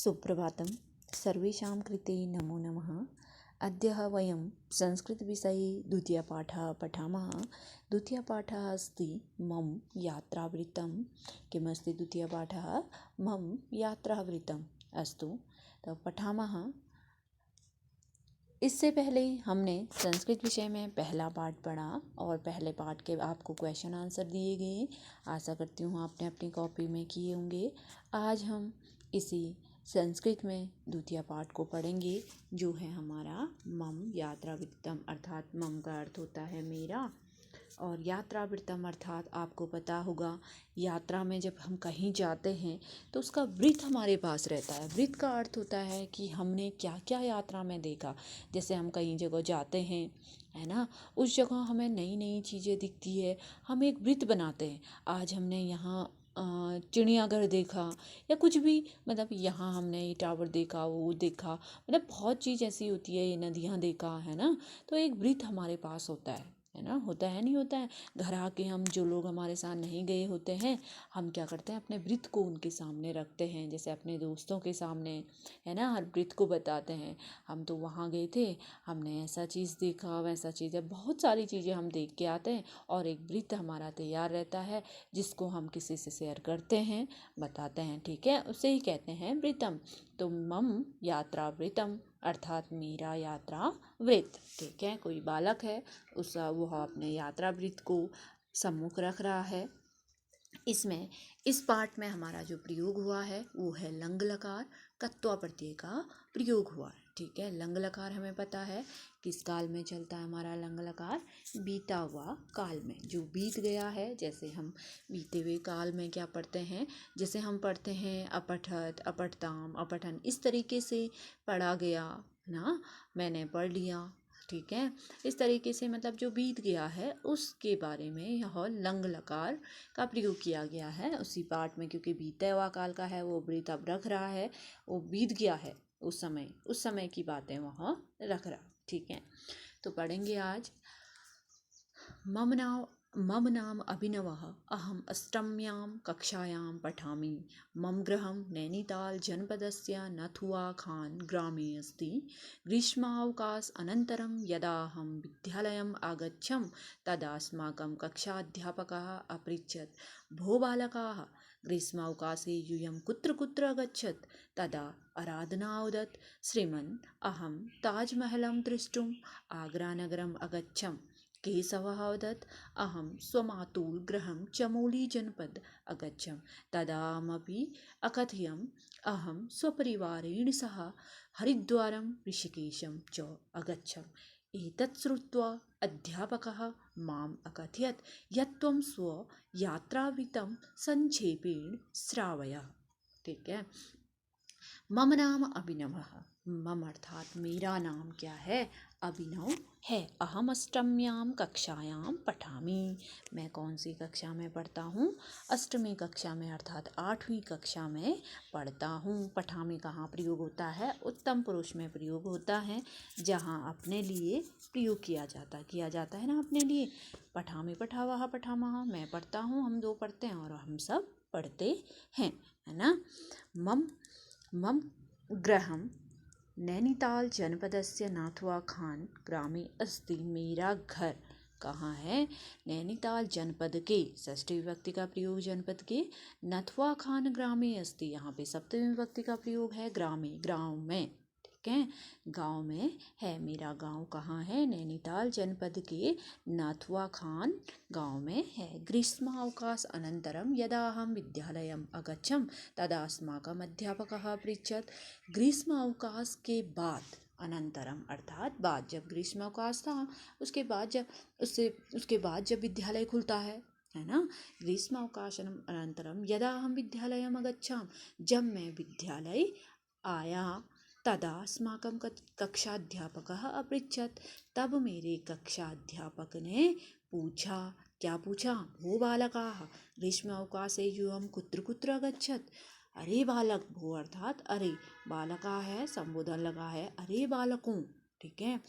सुप्रभातं सर्वेषां कृते नमो नमः। अद्य वयं संस्कृतविषये द्वितीयपाठः पठामः। द्वितीयपाठः अस्ति मम यात्रावृत्तं। किमस्ति द्वितीयपाठः? मम यात्रावृत्तम्। अस्तु, तो पठामः। इससे पहले हमने संस्कृत विषय में पहला पाठ पढ़ा और पहले पाठ के आपको क्वेश्चन आंसर दिए गए। आशा करती हूँ आपने अपनी कॉपी में किए होंगे। आज हम इसी संस्कृत में द्वितीय पाठ को पढ़ेंगे, जो है हमारा मम यात्रावृत्तम, अर्थात मम का अर्थ होता है मेरा और यात्रावृत्तम अर्थात आपको पता होगा यात्रा में जब हम कहीं जाते हैं तो उसका वृत्त हमारे पास रहता है। वृत्त का अर्थ होता है कि हमने क्या क्या यात्रा में देखा। जैसे हम कहीं जगह जाते हैं, है ना, उस जगह हमें नई नई चीज़ें दिखती है, हम एक वृत्त बनाते हैं। आज हमने यहाँ चिड़ियाघर देखा या कुछ भी, मतलब यहाँ हमने ये टावर देखा, वो देखा, मतलब बहुत चीज़ ऐसी होती है, ये नदियाँ देखा, है ना। तो एक वृत्त हमारे पास होता है ना, होता है नहीं होता है। घर आके हम जो लोग हमारे साथ नहीं गए होते हैं, हम क्या करते हैं, अपने वृत्त को उनके सामने रखते हैं। जैसे अपने दोस्तों के सामने, है ना, हर वृत्त को बताते हैं, हम तो वहाँ गए थे, हमने ऐसा चीज़ देखा, वैसा चीज़ है, बहुत सारी चीज़ें हम देख के आते हैं और एक वृत्त हमारा तैयार रहता है जिसको हम किसी से शेयर करते हैं, बताते हैं, ठीक है, उसे ही कहते हैं वृत्तम। तो मम यात्रा वृत्तम अर्थात मेरा यात्रा वृत्त, ठीक है। कोई बालक है, वह अपने यात्रा वृत्त को सम्मुख रख रहा है। इसमें इस पाठ में हमारा जो प्रयोग हुआ है वो है लंग लकार, कत्वा प्रत्यय का प्रयोग हुआ है, ठीक है। लंग लकार हमें पता है किस काल में चलता है हमारा लंग लकार, बीता हुआ काल में, जो बीत गया है। जैसे हम बीते हुए काल में क्या पढ़ते हैं, जैसे हम पढ़ते हैं अपठत, अपठताम, अपठन, इस तरीके से पढ़ा गया ना, मैंने पढ़ लिया, ठीक है। इस तरीके से मतलब जो बीत गया है उसके बारे में यह लंग लकार का प्रयोग किया गया है उसी पाठ में, क्योंकि बीते हुआ काल का है, वो वृत्त अब रख रहा है, वो बीत गया है, उस समय की बातें वह रख रहा, ठीक है। तो पढ़ेंगे आज। मम नाम अभिनवः, अहम अष्टम्यां कक्षायां पठामि। मम गृहं नैनीताल जनपदस्य नथुआ खान ग्रामे अस्ति। ग्रीष्मावकाश अनन्तरं यदा अहं विद्यालयम् आगच्छं तदा अस्माकं कक्षाध्यापकः अपृच्छत्, भो बालकाः, ग्रीष्मावकाशे यूयं कुत्र कुत्र अगच्छत्? तदा आराधनावदत्, श्रीमन्, अहं ताजमहलं द्रष्टुम् आग्रानगरम् अगच्छम्। केशवः अवदत्, अहं स्वमातुः गृहं चमोलीजनपद अगच्छम्। तदाहमपि अकथयम्, अहं स्वपरिवारेण सह हरिद्वारं ऋषिकेशं च अगच्छम्। एतत् श्रुत्वा अध्यापकः माम् अकथयत् यत् त्वं स्वयात्रावृत्तं संक्षेपेण श्रावय, ठीक है। मम नाम अभिनवः, मम अर्थात मेरा नाम क्या है, अभिनव है। अहम अष्टम्यां कक्षायां पठामि, मैं कौन सी कक्षा में पढ़ता हूँ, अष्टमी कक्षा में, अर्थात 8वीं कक्षा में पढ़ता हूँ। पठामि कहाँ प्रयोग होता है, उत्तम पुरुष में प्रयोग होता है, जहाँ अपने लिए प्रयोग किया जाता है ना, अपने लिए। पठामि, पठावः, पठामः, मैं पढ़ता हूँ, हम दो पढ़ते हैं और हम सब पढ़ते हैं, है ना। मम गृहं नैनीताल जनपदस्य नाथुआ खान ग्रामे अस्ति, मेरा घर कहाँ है, नैनीताल जनपद के, षष्ठी विभक्ति का प्रयोग जनपद के, नथुआ खान ग्रामे अस्ति, यहाँ पे सप्तमी विभक्ति का प्रयोग है, ग्रामे, गाँव में, ठीक है, गाँव में है। मेरा गाँव कहाँ है, नैनीताल जनपद के नाथुआ खान गाँव में है। ग्रीष्मावकाश अनन्तरं यदा अहं विद्यालयम् अगच्छम् तदा अस्माकम् अध्यापकः अपृच्छत्, ग्रीष्म अवकाश के बाद, अनंतरम अर्थात बाद, जब ग्रीष्म अवकाश था उसके बाद जब विद्यालय खुलता है ना, ग्रीष्म अवकाशनम अनंतरम यदा हम विद्यालयम अगच्छाम, जब मैं विद्यालय आया, तदा अस्माकं कक्षाध्यापकः अपृच्छत्, तब मेरे कक्षाध्यापक ने पूछा, क्या पूछा, भो बालकाः, ग्रीष्म अवकाशे यूयं कुत्र कुत्र अगच्छत्? अरे बालक, भो अर्थात अरे, बालका है, संबोधन लगा है, अरे बालकों, ठीक है।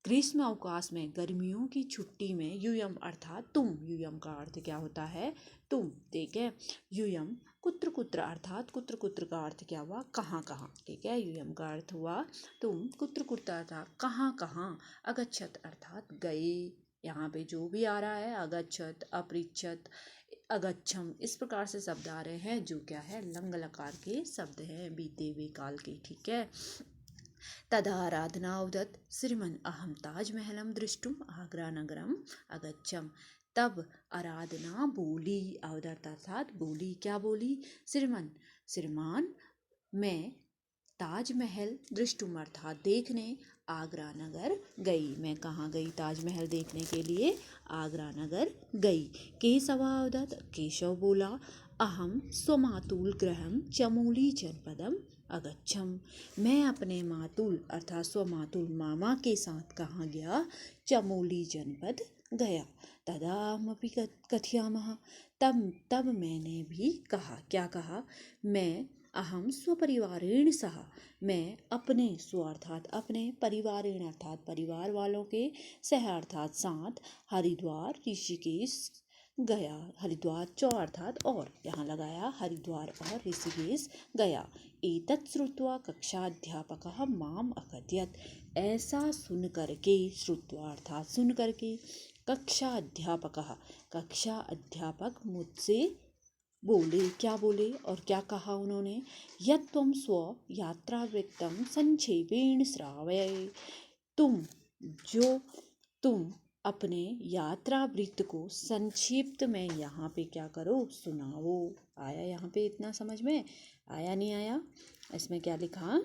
ग्रीष्म अवकाश में, गर्मियों की छुट्टी में, यूयम अर्थात तुम, यूयम का अर्थ क्या होता है, तुम, ठीक है। यूयम कुत्र कुत्र अर्थात कुत्र कुत्र का अर्थ क्या हुआ, कहाँ कहाँ। ठीक है, यूयम का अर्थ हुआ तुम, कुत्र कुत्र अर्थात कहाँ कहाँ, अगच्छत अर्थात गए। यहाँ पे जो भी आ रहा है अगच्छत, अपृच्छत, अगच्छम, इस प्रकार से शब्द आ रहे हैं जो क्या है, लंग लकार के शब्द हैं बीते हुए काल के। ठीक है, तदाराधना उदत श्रीमन अहम ताजमहलम दृष्टुम आगरा नगरम अगच्छम। तब आराधना बोली, अवदत्त अर्थात बोली, क्या बोली, श्रीमन श्रीमान, मैं ताजमहल दृष्टुम अर्थात देखने, आगरा नगर गई। मैं कहाँ गई ताजमहल देखने के लिए, आगरा नगर गई। केशवावदत, केशव बोला, अहम स्वमातुल गृहम चमोली जनपदम अगच्छम। मैं अपने मातुल अर्थात स्वमातुल मामा के साथ कहाँ गया, चमोली जनपद गया। तदामपि कथयामः, तब मैंने भी कहा, क्या कहा, मैं अहम स्वपरिवारेण सह, मैं अपने स्व अर्थात अपने, परिवारेण अर्थात परिवार वालों के, सह अर्थात साथ, हरिद्वार ऋषिकेश गया। हरिद्वार चौ अर्थात और, यहाँ लगाया हरिद्वार और ऋषिकेश गया। एतत् श्रुत्वा कक्षाध्यापकः माम अकथयत्, ऐसा सुन करके, श्रुत्वा अर्थात सुन करके, कक्षा अध्यापकः, कक्षा अध्यापक मुझसे बोले, क्या बोले और क्या कहा उन्होंने, यत् त्वं स्व यात्रावृत्तं संक्षेपेण श्रावय, तुम अपने यात्रा वृत्त को संक्षिप्त में यहाँ पे क्या करो, सुनाओ। आया यहाँ पे इतना समझ में आया, नहीं आया। इसमें क्या लिखा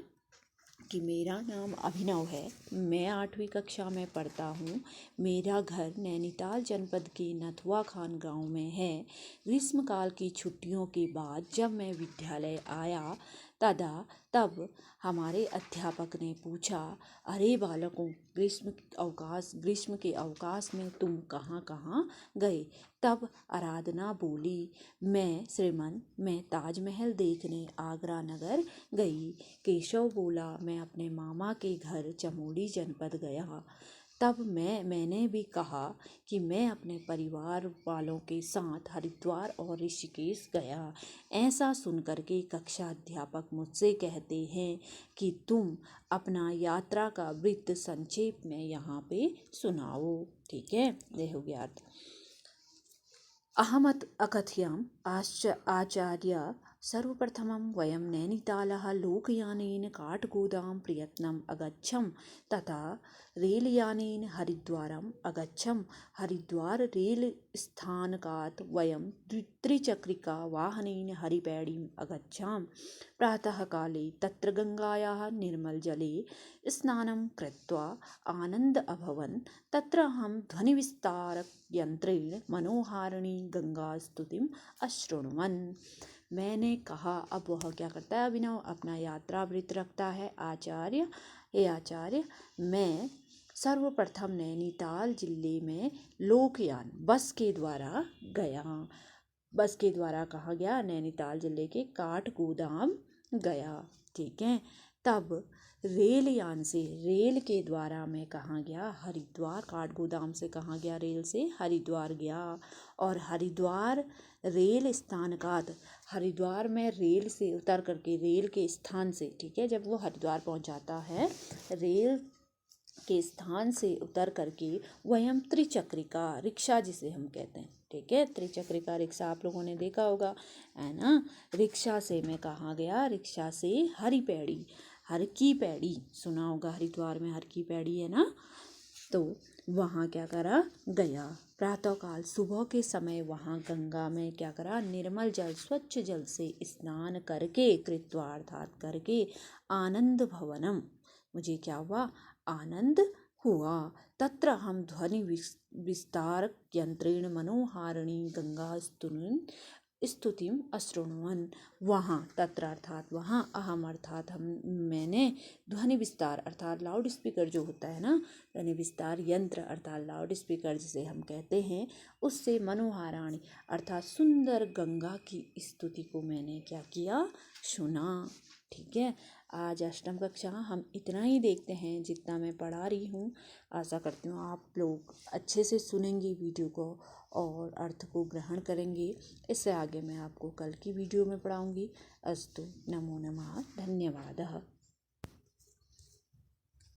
कि मेरा नाम अभिनव है, मैं 8वीं कक्षा में पढ़ता हूँ, मेरा घर नैनीताल जनपद के नथुआ खान गांव में है। ग्रीष्मकाल की छुट्टियों के बाद जब मैं विद्यालय आया तब हमारे अध्यापक ने पूछा, अरे बालकों, ग्रीष्म के अवकाश में तुम कहाँ कहाँ गए। तब आराधना बोली, मैं श्रीमन, मैं ताजमहल देखने आगरा नगर गई। केशव बोला, मैं अपने मामा के घर चमोली जनपद गया। तब मैंने भी कहा कि मैं अपने परिवार वालों के साथ हरिद्वार और ऋषिकेश गया। ऐसा सुनकर के कक्षा अध्यापक मुझसे कहते हैं कि तुम अपना यात्रा का वृत्त संक्षेप में यहाँ पे सुनाओ। ठीक है, ये हो गया। अहमत अकथयम आचार्य, सर्वप्रथमं वयं नैनीतालः लोकयानेन काठगोदाम प्रयत्नम् अगच्छम, तथा रेलयानेन हरिद्वारम् अगच्छम। हरिद्वार रेल स्थानकात् वयं त्रिचक्रिका वाहनेन हरिपैडीम् अगच्छाम। प्रातः काले तत्र गंगायाः निर्मलजले स्नानं कृत्वा आनन्द अभवन्। तत्र अहं ध्वनिविस्तारकयन्त्रेण मनोहारिणी गंगास्तुतिम् अशृण्वन्। मैंने कहा, अब वह क्या करता है, अभिनव अपना यात्रा वृत्त रखता है। आचार्य, हे आचार्य, मैं सर्वप्रथम नैनीताल जिले में लोकयान बस के द्वारा गया। बस के द्वारा कहाँ गया, नैनीताल जिले के काठगोदाम गया। ठीक है, तब रेलयान से, रेल के द्वारा मैं कहाँ गया, हरिद्वार। काठगोदाम से कहाँ गया, रेल से हरिद्वार गया। और हरिद्वार रेल स्थानकात, हरिद्वार में रेल से उतर करके, रेल के स्थान से, ठीक है, जब वो हरिद्वार पहुंच जाता है, रेल के स्थान से उतर करके वयम त्रिचक्रिका, रिक्शा जिसे हम कहते हैं, ठीक है, त्रिचक्रिका रिक्शा आप लोगों ने देखा होगा, है ना। रिक्शा से मैं कहाँ गया, रिक्शा से हरिपैड़ी, हर की पैड़ी सुना होगा, हरिद्वार में हर की पैड़ी है ना, तो वहाँ क्या करा, गया। प्रातःकाल सुबह के समय वहाँ गंगा में क्या करा, निर्मल जल, स्वच्छ जल से स्नान करके, कृत्वा अर्थात करके, आनंद भवनम, मुझे क्या हुआ, आनंद हुआ। तत्र हम ध्वनि विस्तारक यंत्रेण मनोहारिणी गंगा स्तुतिम अशृण्वन्। वहाँ, तत्र अर्थात वहाँ, अहम अर्थात हम, मैंने, ध्वनि विस्तार अर्थात लाउड स्पीकर जो होता है ना, ध्वनि विस्तार यंत्र अर्थात लाउड स्पीकर जिसे हम कहते हैं, उससे मनोहाराणी अर्थात सुंदर गंगा की स्तुति को मैंने क्या किया, सुना। ठीक है, आज अष्टम कक्षा हम इतना ही देखते हैं जितना मैं पढ़ा रही हूँ। आशा करती हूँ आप लोग अच्छे से सुनेंगे वीडियो को और अर्थ को ग्रहण करेंगे। इससे आगे मैं आपको कल की वीडियो में पढ़ाऊँगी। अस्तु, नमो नमः, धन्यवादः।